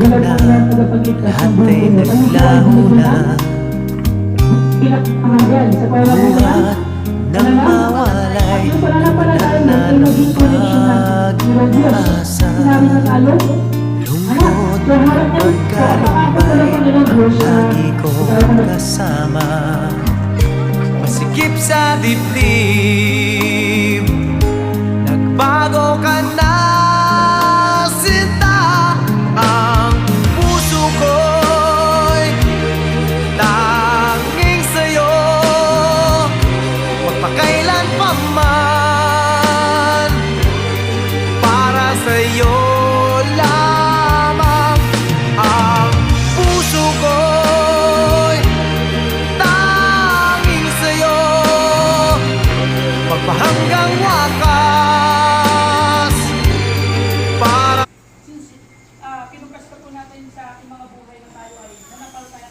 na, lahat ay naglaho na. Buhat nang mawalay, nawalan na ng pag-asa. Lungkot, pagkalumbay, ang lagi kong kasama. Masikip sa dibdib, nagbago ka na, sinta. Ang puso ko'y tanging sa'yo, magpakailan pa man, para sa'yo lamang. Ang puso ko'y tanging sa'yo, magpahanggang wakas, para Since pinupas pa po natin sa ating mga buhay na tayo ay nanapal tayo